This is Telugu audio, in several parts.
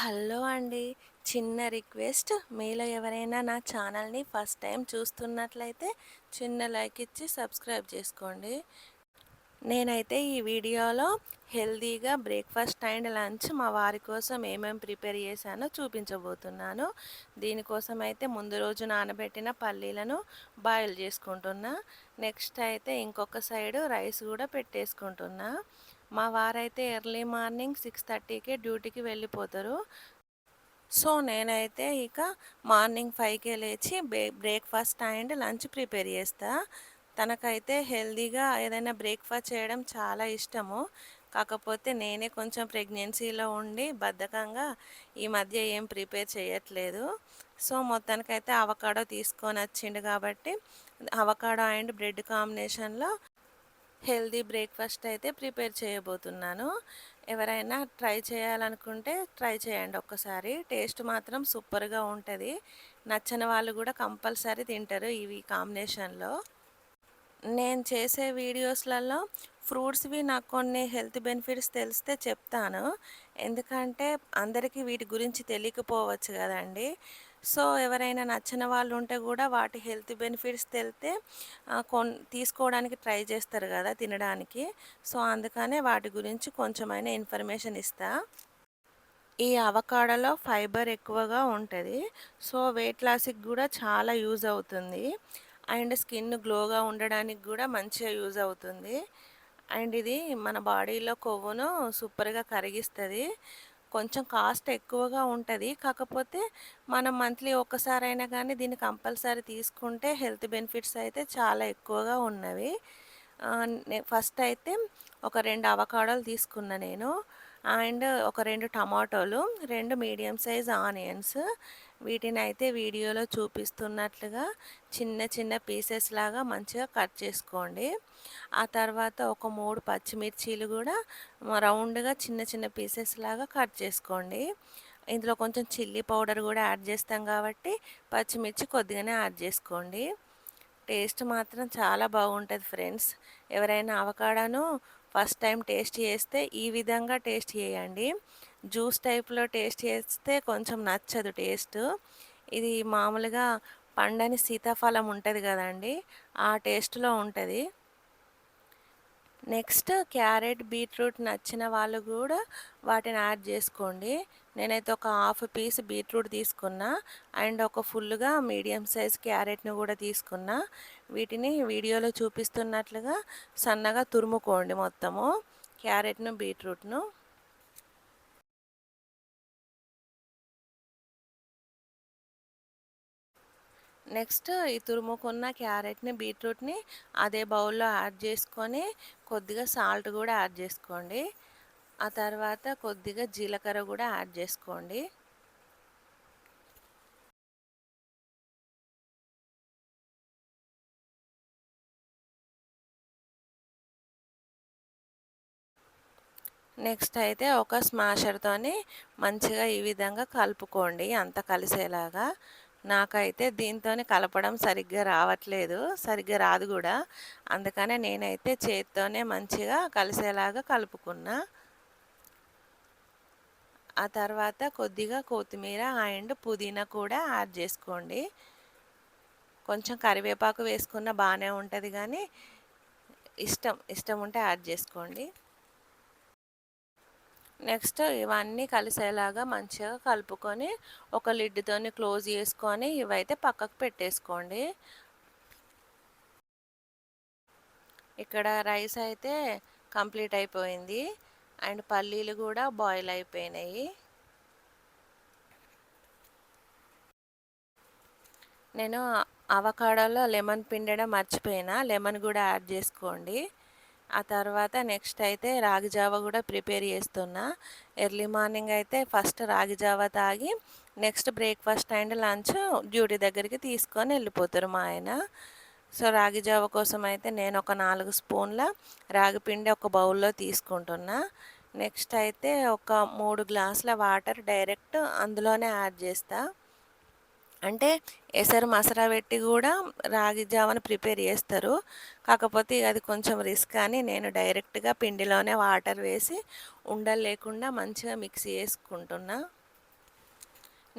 హలో అండి. చిన్న రిక్వెస్ట్. మీలో ఎవరైనా నా ఛానల్‌ని ఫస్ట్ టైం చూస్తున్నట్లయితే చిన్న లైక్ ఇచ్చి సబ్స్క్రైబ్ చేసుకోండి. నేనైతే ఈ వీడియోలో హెల్తీగా బ్రేక్‌ఫాస్ట్ అండ్ లంచ్ మా వారి కోసం ఏమేం ప్రిపేర్ చేశానో చూపించబోతున్నాను. దీనికోసం అయితే ముందు రోజు నానబెట్టిన పల్లీలను బాయిల్ చేసుకుంటున్నా. నెక్స్ట్ అయితే ఇంకొక సైడు రైస్ కూడా పెట్టేసుకుంటున్నా. మా వారైతే ఎర్లీ మార్నింగ్ 6:30కే డ్యూటీకి వెళ్ళిపోతారు. సో, నేనైతే ఇక మార్నింగ్ 5కే లేచి బ్రేక్‌ఫాస్ట్ అండ్ లంచ్ ప్రిపేర్ చేస్తా. తనకైతే హెల్తీగా ఏదైనా బ్రేక్‌ఫాస్ట్ చేయడం చాలా ఇష్టము. కాకపోతే నేనే కొంచెం ప్రెగ్నెన్సీలో ఉండి బద్ధకంగా ఈ మధ్య ఏం ప్రిపేర్ చేయట్లేదు. సో, మొత్తానికైతే అవకాడో తీసుకొనొచ్చిండు కాబట్టి అవకాడో అండ్ బ్రెడ్ కాంబినేషన్‌లో హెల్తీ బ్రేక్‌ఫాస్ట్ అయితే ప్రిపేర్ చేయబోతున్నాను. ఎవరైనా ట్రై చేయాలనుకుంటే ట్రై చేయండి ఒక్కసారి. టేస్ట్ మాత్రం సూపర్‌గా ఉంటది. నచ్చని వాళ్ళు కూడా కంపల్సరీ తింటారు ఇవి కాంబినేషన్‌లో. నేను చేసే వీడియోస్‌లలో ఫ్రూట్స్‌వి నాకు కొన్ని హెల్త్ బెనిఫిట్స్ తెలిస్తే చెప్తాను. ఎందుకంటే అందరికీ వీటి గురించి తెలియకపోవచ్చు గదండీ. సో, ఎవరైనా నచ్చని వాళ్ళు ఉంటే గూడా వాటి హెల్త్ బెనిఫిట్స్ తెలితే తీసుకోవడానికి ట్రై చేస్తారు గదా! తినడానికి. సో, అందుకనే వాటి గురించి కొంచెమైనా ఇన్ఫర్మేషన్ ఇస్తా. ఈ అవకాడోలో ఫైబర్ ఎక్కువగా ఉంటది. సో, వెయిట్ లాస్‌కి గూడా చాలా యూజ్ అవుతుంది. అండ్ స్కిన్ గ్లోగా ఉండడానికి గూడా మంచిగా యూజ్ అవుతుంది. అండ్ ఇది మన బాడీలో కొవ్వును సూపర్‌గా కరిగిస్తది. కొంచెం కాస్ట్ ఎక్కువగా ఉంటది. కాకపోతే మనం మంత్లీ ఒక్కసారైనా గానీ దీన్ని కంపల్సరీ తీసుకుంటే హెల్త్ బెనిఫిట్స్ అయితే చాలా ఎక్కువగా ఉన్నవి. ఫస్ట్ అయితే ఒక 2 అవకాడోలు తీసుకున్నా నేను. అండ్ ఒక 2 టమాటోలు, 2 మీడియం సైజ్ ఆనియన్స్ వీటినైతే వీడియోలో చూపిస్తున్నట్లుగా చిన్న చిన్న పీసెస్ లాగా మంచిగా కట్ చేసుకోండి. ఆ తర్వాత ఒక 3 పచ్చిమిర్చీలు కూడా రౌండ్‌గా చిన్న చిన్న పీసెస్ లాగా కట్ చేసుకోండి. ఇందులో కొంచెం చిల్లీ పౌడర్ కూడా యాడ్ చేస్తాం కాబట్టి పచ్చిమిర్చి కొద్దిగానే యాడ్ చేసుకోండి. టేస్ట్ మాత్రం చాలా బాగుంటది ఫ్రెండ్స్. ఎవరైనా అవకాడోను ఫస్ట్ టైం టేస్ట్ చేస్తే ఈ విధంగా టేస్ట్ చేయండి. జ్యూస్ టైప్‌లో టేస్ట్ చేస్తే కొంచెం నచ్చదు టేస్టు. ఇది మామూలుగా పండని సీతాఫలం ఉంటది గదండీ! ఆ టేస్ట్‌లో ఉంటది. నెక్స్ట్ క్యారెట్, బీట్రూట్ నచ్చిన వాళ్ళు గూడా వాటిని యాడ్ జేసుకోండి. నేనైతే ఒక హాఫ్ పీస్ బీట్రూట్ తీసుకున్నా. అండ్ ఒక ఫుల్‌గా మీడియం సైజ్ క్యారెట్‌ని గూడా తీసుకున్నా. వీటిని వీడియోలో చూపిస్తున్నట్లుగా సన్నగా తురుముకోండి మొత్తము. క్యారెట్‌ను, బీట్రూట్‌ను. నెక్స్ట్ ఈ తురుముకున్న క్యారెట్‌ని, బీట్రూట్‌ని అదే బౌల్‌లో యాడ్ చేసుకొని కొద్దిగా సాల్ట్ గూడా యాడ్ జేసుకోండి. ఆ తర్వాత కొద్దిగా జీలకర్ర గూడా యాడ్ జేసుకోండి. నెక్స్ట్ అయితే ఒక స్మాషర్‌తోని మంచిగా ఈ విధంగా కలుపుకోండి అంతా కలిసేలాగా. నాకైతే దీంతోని కలపడం సరిగ్గా రావట్లేదు. సరిగ్గా రాదు గూడా. అందుకనే నేనైతే చేత్తోనే మంచిగా కలిసేలాగా కలుపుకున్నా. ఆ తర్వాత కొద్దిగా కొత్తిమీర అండ్ పుదీనా కూడా యాడ్ జేసుకోండి. కొంచెం కరివేపాకు వేసుకున్న బానే ఉంటది గానీ, ఇష్టం ఉంటే యాడ్ జేసుకోండి. నెక్స్ట్ ఇవన్నీ కలిసేలాగా మంచిగా కలుపుకొని ఒక లిడ్‌తోని క్లోజ్ చేసుకొని ఇవైతే పక్కకు పెట్టేసుకోండి. ఇక్కడ రైస్ అయితే కంప్లీట్ అయిపోయింది. అండ్ పల్లీలు కూడా బాయిల్ అయిపోయినాయి. నేను అవకాడోలో లెమన్ పిండడం మర్చిపోయినా. లెమన్ కూడా యాడ్ చేసుకోండి. ఆ తర్వాత నెక్స్ట్ అయితే రాగి జావ కూడా ప్రిపేర్ చేస్తున్నా. ఎర్లీ మార్నింగ్ అయితే ఫస్ట్ రాగి జావ తాగి next breakfast and lunch duty దగ్గరికి తీసుకొని వెళ్ళిపోతారు మా ఆయన. సో, రాగి జావ కోసం అయితే నేను ఒక 4 స్పూన్ల రాగి పిండి ఒక బౌల్‌లో తీసుకుంటున్నా. నెక్స్ట్ అయితే ఒక 3 గ్లాసుల వాటర్ డైరెక్ట్ అందులోనే యాడ్ చేస్తా. అంటే ఎసరు మసర పెట్టి గూడా రాగి జావను ప్రిపేర్ చేస్తారు. కాకపోతే అది కొంచెం రిస్క్ అని నేను డైరెక్ట్‌గా పిండిలోనే వాటర్ వేసి ఉండలు లేకుండా మంచిగా మిక్స్ చేసుకుంటున్నా.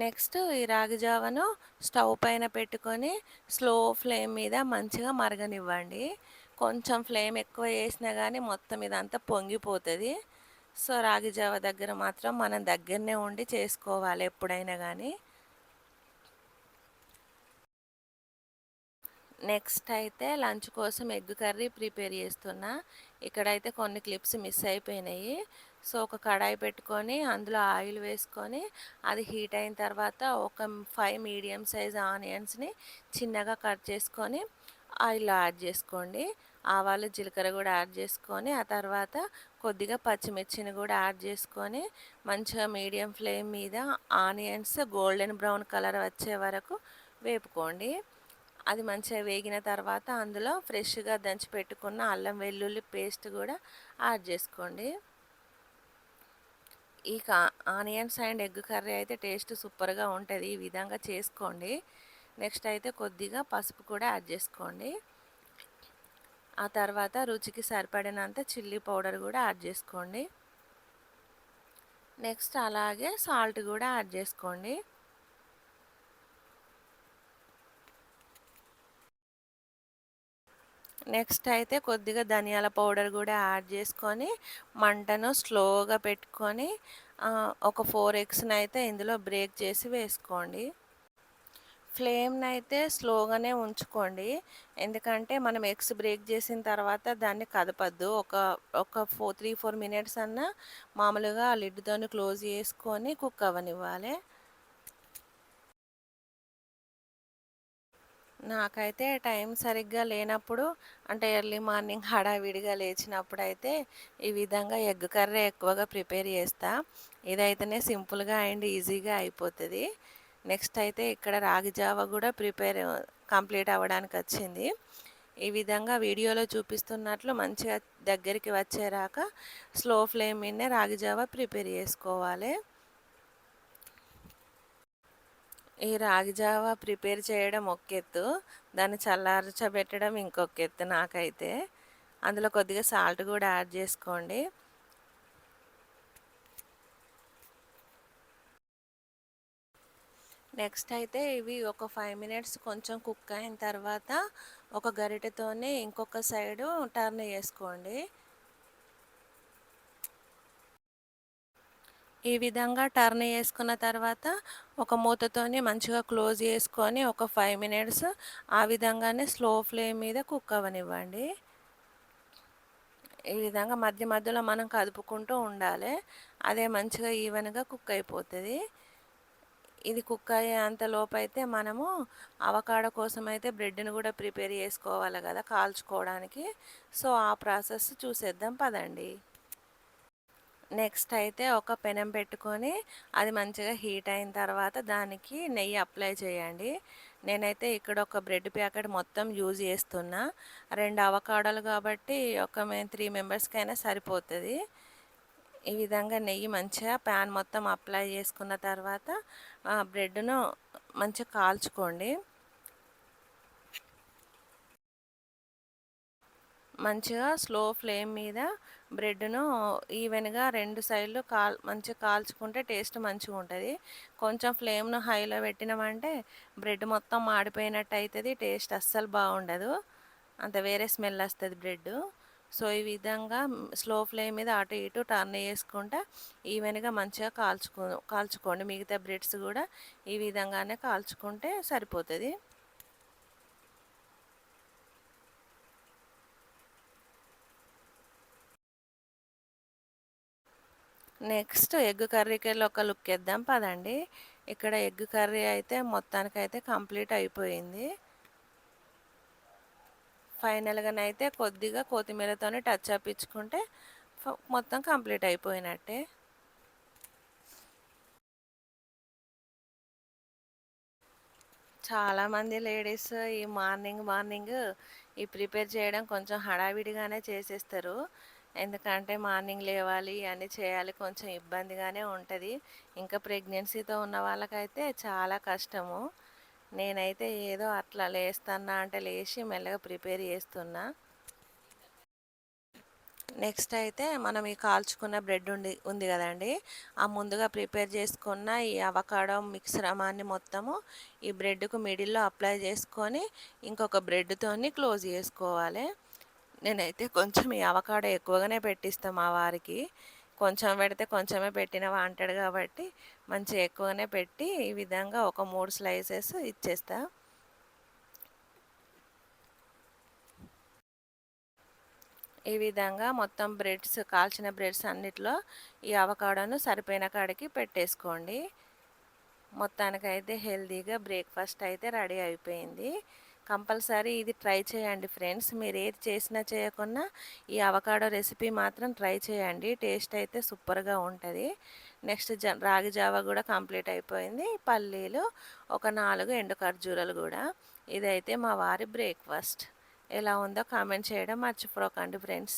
నెక్స్ట్ ఈ రాగి జావను స్టవ్ పైన పెట్టుకొని స్లో ఫ్లేమ్ మీద మంచిగా మరగనివ్వండి. కొంచెం ఫ్లేమ్ ఎక్కువ చేసినా కానీ మొత్తం ఇదంతా పొంగిపోతుంది. సో రాగి జావ దగ్గర మాత్రం మనం దగ్గరనే ఉండి చేసుకోవాలి ఎప్పుడైనా కానీ. నెక్స్ట్ అయితే లంచ్ కోసం ఎగ్ కర్రీ ప్రిపేర్ చేస్తున్నా. ఇక్కడైతే కొన్ని క్లిప్స్ మిస్ అయిపోయినాయి. సో ఒక కడాయి పెట్టుకొని అందులో ఆయిల్ వేసుకొని అది హీట్ అయిన తర్వాత ఒక 5 మీడియం సైజ్ ఆనియన్స్ని చిన్నగా కట్ చేసుకొని ఆయిల్లో యాడ్ చేసుకోండి. ఆవాలు జీలకర్ర కూడా యాడ్ చేసుకొని ఆ తర్వాత కొద్దిగా పచ్చిమిర్చిని కూడా యాడ్ చేసుకొని మంచిగా మీడియం ఫ్లేమ్ మీద ఆనియన్స్ గోల్డెన్ బ్రౌన్ కలర్ వచ్చే వరకు వేపుకోండి. అది మంచిగా వేగిన తర్వాత అందులో ఫ్రెష్గా దంచి పెట్టుకున్న అల్లం వెల్లుల్లి పేస్ట్ కూడా యాడ్ చేసుకోండి. ఈ ఆనియన్స్ అండ్ ఎగ్ కర్రీ అయితే టేస్ట్ సూపర్గా ఉంటుంది. ఈ విధంగా చేసుకోండి. నెక్స్ట్ అయితే కొద్దిగా పసుపు కూడా యాడ్ చేసుకోండి. ఆ తర్వాత రుచికి సరిపడినంత చిల్లీ పౌడర్ కూడా యాడ్ చేసుకోండి. నెక్స్ట్ అలాగే సాల్ట్ కూడా యాడ్ చేసుకోండి. నెక్స్ట్ అయితే కొద్దిగా ధనియాల పౌడర్ కూడా యాడ్ చేసుకొని మంటను స్లోగా పెట్టుకొని ఒక 4 ఎగ్స్ని అయితే ఇందులో బ్రేక్ చేసి వేసుకోండి. ఫ్లేమ్ని అయితే స్లోగానే ఉంచుకోండి. ఎందుకంటే మనం ఎగ్స్ బ్రేక్ చేసిన తర్వాత దాన్ని కదపద్దు. ఒక 3-4 మినిట్స్ అన్నా మామూలుగా లిడ్తోని క్లోజ్ చేసుకొని కుక్ అవ్వనివ్వాలి. నాకైతే టైం సరిగ్గా లేనప్పుడు అంటే ఎర్లీ మార్నింగ్ హడావిడిగా లేచినప్పుడు అయితే ఈ విధంగా ఎగ్ కర్రీ ఎక్కువగా ప్రిపేర్ చేస్తా. ఇదైతేనే సింపుల్గా అండ్ ఈజీగా అయిపోతుంది. నెక్స్ట్ అయితే ఇక్కడ రాగి జావ కూడా కంప్లీట్ అవ్వడానికి వచ్చింది. ఈ విధంగా వీడియోలో చూపిస్తున్నట్లు మంచిగా దగ్గరికి వచ్చేరాక స్లో ఫ్లేమ్ మీదనే రాగి జావ ప్రిపేర్ చేసుకోవాలి. ఈ రాగి జావ ప్రిపేర్ చేయడం ఒక ఎత్తు, దాన్ని చల్లార్చబెట్టడం ఇంకొక ఎత్తు నాకైతే. అందులో కొద్దిగా సాల్ట్ కూడా యాడ్ చేసుకోండి. నెక్స్ట్ అయితే ఇవి ఒక 5 మినిట్స్ కొంచెం కుక్ అయిన తర్వాత ఒక గరిటెతోనే ఇంకొక సైడు టర్న్ చేసుకోండి. ఈ విధంగా టర్న్ చేసుకున్న తర్వాత ఒక మూతతోని మంచిగా క్లోజ్ చేసుకొని ఒక 5 మినిట్స్ ఆ విధంగానే స్లో ఫ్లేమ్ మీద కుక్ అవ్వనివ్వండి. ఈ విధంగా మధ్య మధ్యలో మనం కదుపుకుంటూ ఉండాలి. అదే మంచిగా ఈవెన్గా కుక్ అయిపోతుంది. ఇది కుక్ అయ్యేంత లోపు అయితే మనము అవకాడో కోసం అయితే బ్రెడ్ని కూడా ప్రిపేర్ చేసుకోవాలి కదా కాల్చుకోవడానికి. సో ఆ ప్రాసెస్ చూసేద్దాం పదండి. నెక్స్ట్ అయితే ఒక పెనం పెట్టుకొని అది మంచిగా హీట్ అయిన తర్వాత దానికి నెయ్యి అప్లై చేయండి. నేనైతే ఇక్కడ ఒక బ్రెడ్ ప్యాకెట్ మొత్తం యూజ్ చేస్తున్నా. 2 అవకాడోలు కాబట్టి మేము 3 మెంబర్స్కైనా సరిపోతుంది. ఈ విధంగా నెయ్యి మంచిగా ప్యాన్ మొత్తం అప్లై చేసుకున్న తర్వాత బ్రెడ్ను మంచిగా కాల్చుకోండి. మంచిగా స్లో ఫ్లేమ్ మీద బ్రెడ్ను ఈవెన్గా 2 సైడ్లు మంచిగా కాల్చుకుంటే టేస్ట్ మంచిగా ఉంటుంది. కొంచెం ఫ్లేమ్ను హైలో పెట్టినామంటే బ్రెడ్ మొత్తం మాడిపోయినట్టు అవుతుంది. టేస్ట్ అస్సలు బాగుండదు. అంత వేరే స్మెల్ వస్తుంది బ్రెడ్. సో ఈ విధంగా స్లో ఫ్లేమ్ మీద అటు ఇటు టర్న్ చేసుకుంటా ఈవెన్గా మంచిగా కాల్చుకోండి. మిగతా బ్రెడ్స్ కూడా ఈ విధంగానే కాల్చుకుంటే సరిపోతుంది. నెక్స్ట్ ఎగ్ కర్రీకి వెళ్ళి ఒక లుక్ వేద్దాం పదండి. ఇక్కడ ఎగ్ కర్రీ అయితే మొత్తానికైతే కంప్లీట్ అయిపోయింది. ఫైనల్గానైతే కొద్దిగా కొత్తిమీరతోనే టచ్ అప్ ఇచ్చుకుంటే మొత్తం కంప్లీట్ అయిపోయినట్టే. చాలామంది లేడీస్ ఈ మార్నింగ్ ఈ ప్రిపేర్ చేయడం కొంచెం హడావిడిగానే చేసేస్తారు. ఎందుకంటే మార్నింగ్ లేవాలి అన్నీ చేయాలి, కొంచెం ఇబ్బందిగానే ఉంటుంది. ఇంకా ప్రెగ్నెన్సీతో ఉన్న వాళ్ళకైతే చాలా కష్టము. నేనైతే ఏదో అట్లా లేస్తున్నా అంటే లేచి మెల్లగా ప్రిపేర్ చేస్తున్నా. నెక్స్ట్ అయితే మనం ఈ కాల్చుకున్న బ్రెడ్ ఉంది కదండి, ఆ ముందుగా ప్రిపేర్ చేసుకున్న ఈ అవకాడో మిశ్రమాన్ని మొత్తము ఈ బ్రెడ్కు మిడిల్లో అప్లై చేసుకొని ఇంకొక బ్రెడ్తోని క్లోజ్ చేసుకోవాలి. నేనైతే కొంచెం ఈ అవకాడో ఎక్కువగానే పెట్టిస్తాను మా వారికి. కొంచెం పెడితే కొంచెమే పెట్టినవా అంటాడు కాబట్టి మంచిగా ఎక్కువగానే పెట్టి ఈ విధంగా ఒక 3 స్లైసెస్ ఇచ్చేస్తా. ఈ విధంగా మొత్తం కాల్చిన బ్రెడ్స్ అన్నిట్లో ఈ అవకాడోను సరిపోయిన కాడికి పెట్టేసుకోండి. మొత్తానికైతే హెల్తీగా బ్రేక్ఫాస్ట్ అయితే రెడీ అయిపోయింది. కంపల్సరీ ఇది ట్రై చేయండి ఫ్రెండ్స్. మీరు ఏది చేసినా చేయకున్నా ఈ అవకాడో రెసిపీ మాత్రం ట్రై చేయండి. టేస్ట్ అయితే సూపర్గా ఉంటుంది. నెక్స్ట్ రాగి జావా కూడా కంప్లీట్ అయిపోయింది. పల్లీలు ఒక 4 ఎండు ఖర్జూరాలు కూడా. ఇదైతే మా వారి బ్రేక్ఫాస్ట్. ఎలా ఉందో కామెంట్ చేయడం మర్చిపోకండి ఫ్రెండ్స్.